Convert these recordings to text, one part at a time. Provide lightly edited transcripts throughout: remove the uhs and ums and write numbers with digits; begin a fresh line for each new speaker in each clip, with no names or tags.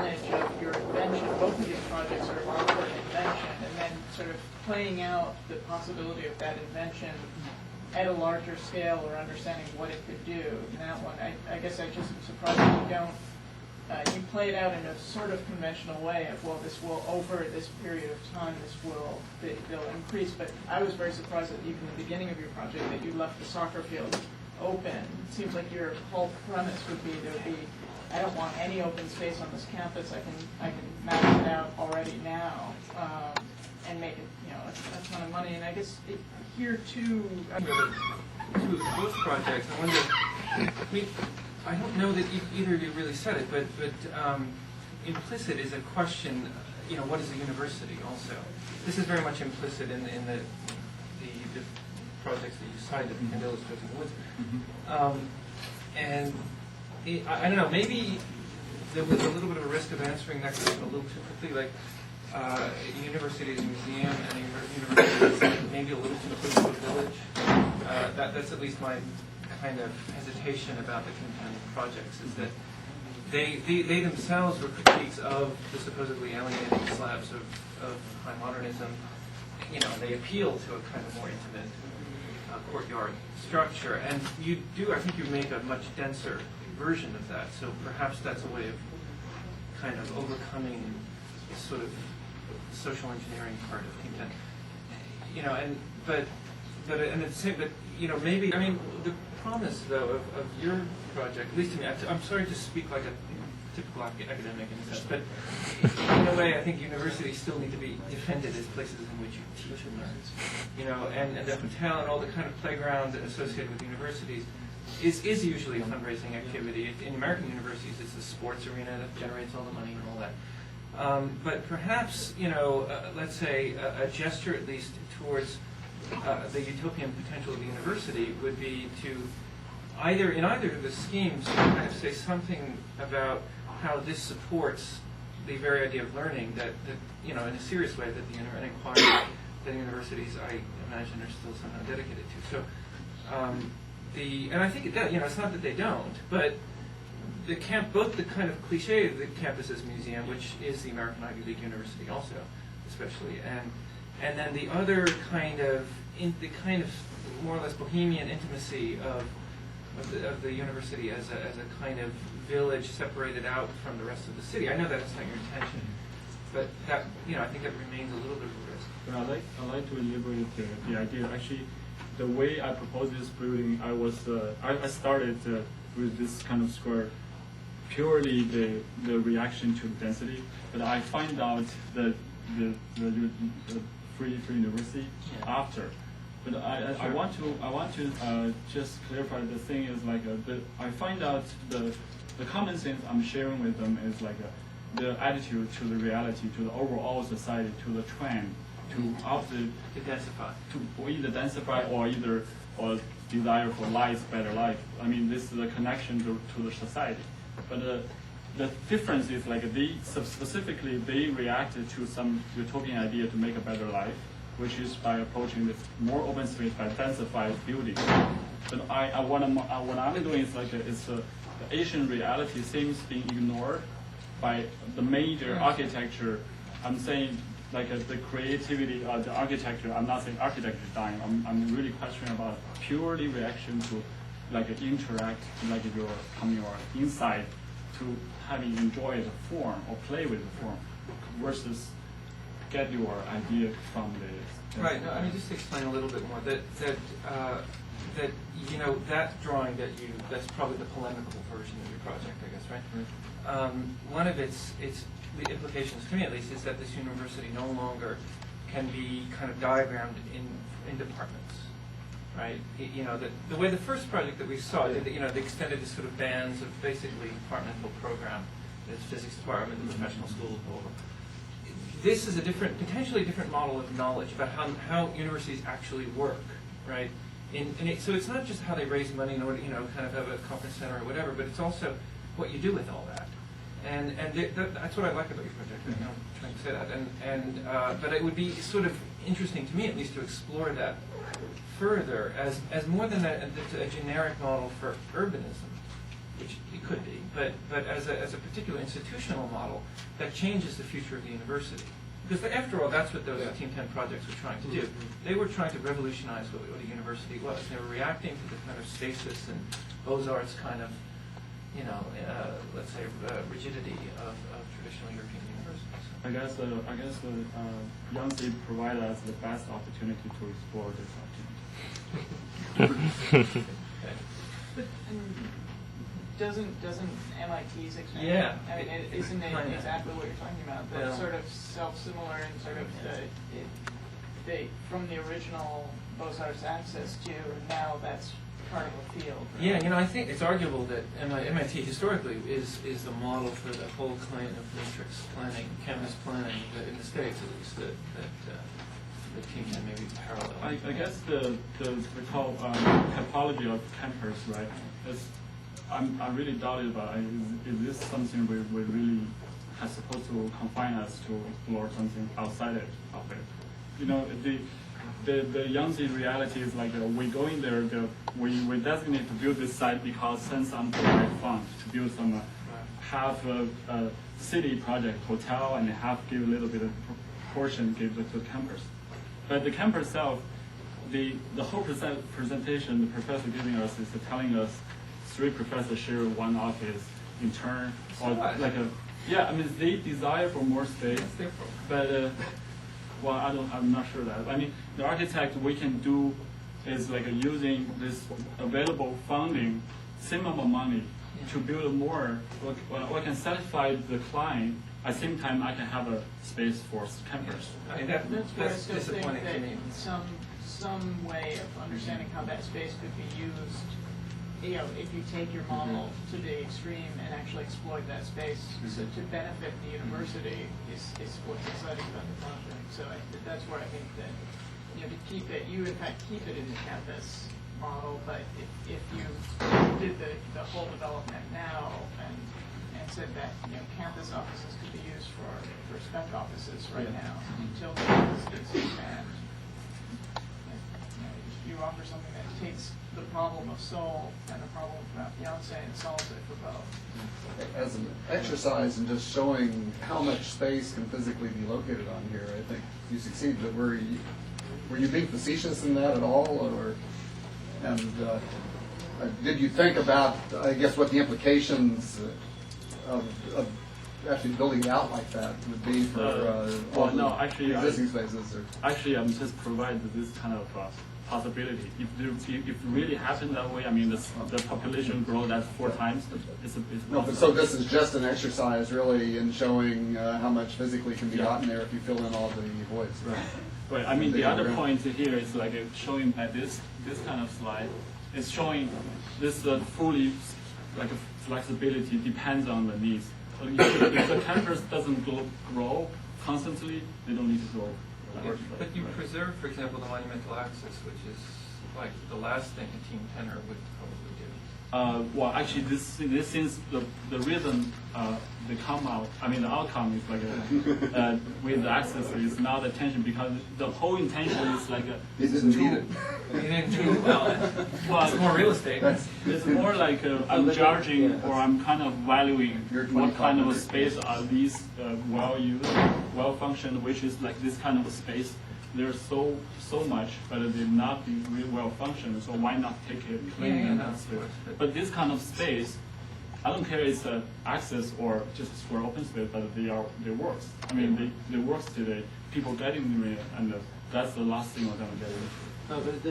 advantage of your invention. Both of these projects are for an invention, and then sort of playing out the possibility of that invention at a larger scale or understanding what it could do. In that one, I guess I just am surprised that you don't. You play it out in a sort of conventional way of, well, this will, over this period of time, they'll increase. But I was very surprised that even in the beginning of your project that you left the soccer field open. It seems like your whole premise would be there would be, I don't want any open space on this campus. I can map it out already now and make it, a ton of money. And I guess here too.
Both projects, I wonder. I don't know that either of you really said it, but implicit is a question. What is a university? Also, this is very much implicit in the projects that you cited, and illustrating the woods. And I don't know. Maybe there was a little bit of a risk of answering that question a little too quickly. Like a university is a museum, and a university is maybe a little too close to a village. That's at least my kind of hesitation about the contemporary projects, is that they themselves were critiques of the supposedly alienating slabs of high modernism. They appeal to a kind of more intimate courtyard structure, and I think you make a much denser version of that. So perhaps that's a way of kind of overcoming this sort of social engineering part of content. Maybe the promise though of your project, at least to me, I'm sorry to speak like a typical academic in a sense, but in a way I think universities still need to be defended as places in which you teach and learn. And the hotel and all the kind of playground associated with universities is usually a fundraising activity. In American universities, it's the sports arena that generates all the money and all that. But perhaps, let's say a gesture at least towards the utopian potential of the university would be to in either of the schemes kind of say something about how this supports the very idea of learning that in a serious way that an inquiry that universities, I imagine, are still somehow dedicated to. So and I think it does. It's not that they don't, but both the kind of cliche of the campus as museum, which is the American Ivy League university also, especially, and then the other kind of more or less bohemian intimacy of the university as a kind of village separated out from the rest of the city. I know that's not your intention, but that I think that remains a little bit of a risk.
But I like to elaborate the idea. Actually, the way I proposed this building, I started with this kind of square purely the reaction to density, but I find out that the free university after. But I want to just clarify the thing is like I find out the common sense I'm sharing with them is like the attitude to the reality, to the overall society, to the trend, to
densify,
to either densify or desire for better life. I mean, this is a connection to the society. But the difference is like specifically they reacted to some utopian idea to make a better life, which is by approaching this more open space by densified building. But what I'm doing is the Asian reality seems being ignored by the major architecture. I'm saying the creativity of the architecture. I'm not saying architecture is dying. I'm really questioning about purely reaction to interact from your inside to having enjoyed the form or play with the form versus get your idea from the
right. No, just to explain a little bit more that drawing that's probably the polemical version of your project, I guess, right? One of the implications to me at least is that this university no longer can be kind of diagrammed in departments, right? The way the first project that we saw, they extended this sort of bands of basically departmental program. There's physics department, the professional schools, blah, blah, blah. This is a potentially different model of knowledge about how universities actually work, right? So it's not just how they raise money in order, kind of have a conference center or whatever, but it's also what you do with all that. And that's what I like about your project. I'm trying to say that. But it would be sort of interesting to me, at least, to explore that further as more than a generic model for urbanism. which it could be, but as a particular institutional model, that changes the future of the university. Because after all, that's what those Team 10 projects were trying to do. They were trying to revolutionize what a university was. They were reacting to the kind of stasis and Beaux-Arts kind of, let's say, rigidity of traditional European universities.
I guess Yangtze provided us the best opportunity to explore this opportunity.
But doesn't MIT's experience?
Yeah.
I mean, isn't it exactly what you're talking about? That's sort of self-similar and sort of from the original Beaux-Arts access to now that's part of a field. Right?
Yeah, I think it's arguable that MIT historically is the model for the whole kind of matrix planning, campus planning in the States at least that the Team 10 maybe parallel.
I guess the call typology of campus, right? I'm really doubted about it. Is this something we really are supposed to confine us to explore something outside of it? The Yangtze reality is like we go in there, we designate to build this site because send some provide fund to build some half a city project hotel and half give a little bit of portion give to the campus. But the campus itself, the whole presentation the professor giving us is telling us 3 professors share one office in turn, or like they desire for more space, but I'm not sure that. I mean, the architect we can do is like using this available funding, same amount of money to build more. I can satisfy the client. At the same time, I can have a space for campers.
I mean,
that's where I
that's
still think
disappointing to me.
that some way of understanding how that space could be used. If you take your model to the extreme and actually exploit that space so to benefit the university is what's exciting about the project. So that's where I think that to keep it, you in fact keep it in the campus model, but if you did the whole development now and said that campus offices could be used for spec offices right now until the campus gets expanded. You offer something that takes the problem of Seoul and the problem of Yonsei and solves it for both.
As an exercise in just showing how much space can physically be located on here, I think you succeed. But were you being facetious in that at all, did you think about, I guess, what the implications of actually building it out like that would be for existing spaces?
Actually, I'm just provided this kind of possibility. If it really happened that way, I mean, the population grow that 4 times.
So this is just an exercise, really, in showing how much physically can be gotten there if you fill in all the voids.
Right. I mean, the other point here is like showing at this kind of slide. It's showing this fully like flexibility depends on the needs. So if the campus doesn't grow constantly, they don't need to grow.
But you preserve, for example, the monumental axis, which is like the last thing a Team 10er would probably do.
Well, actually, this since the reason they come out, I mean, the outcome is like with the access is not attention because the whole intention is like
He didn't need it.
Well, it's more real estate.
It's more like I'm judging or I'm kind of valuing what kind of a space are these well used, well functioned, which is like this kind of a space. There's so much, but they're not really well functioned. So why not take it clean and space? But this kind of space, I don't care it's access or just for open space, but they works. I mean, they works today. People getting in it, and that's the last thing we're gonna get into.
No, but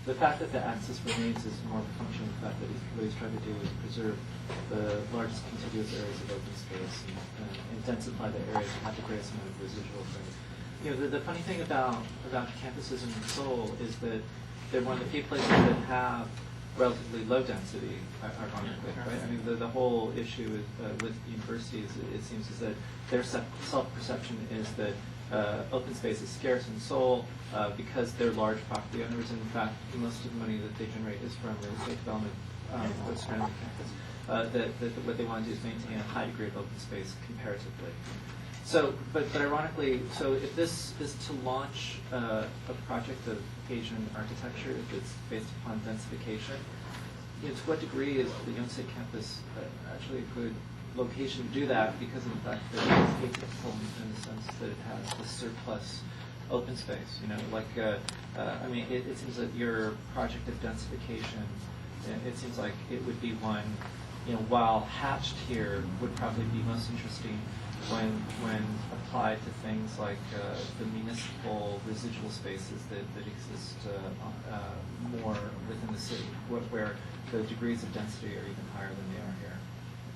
the fact that the axis remains is more of a function of the fact that what he's trying to do is preserve the largest contiguous areas of open space and densify the areas and have the greatest amount of residual thing. The funny thing about campuses in Seoul is that they're one of the few places that have relatively low density, ironically, right? I mean, the whole issue with universities, it seems, is that their self-perception is that open space is scarce in Seoul because they're large property owners, and in fact, most of the money that they generate is from real estate development surrounding campus. That what they want to do is maintain a high degree of open space comparatively. So, but ironically, so if this is to launch a project of Asian architecture, if it's based upon densification, to what degree is the Yonsei campus actually a good location to do that, because of the fact that it's atypical in the sense that it has the surplus open space. I mean, it seems that your project of densification, it seems like it would be one, while hatched here, would probably be most interesting when applied to things like the municipal residual spaces that exist more within the city, where the degrees of density are even higher than they are here.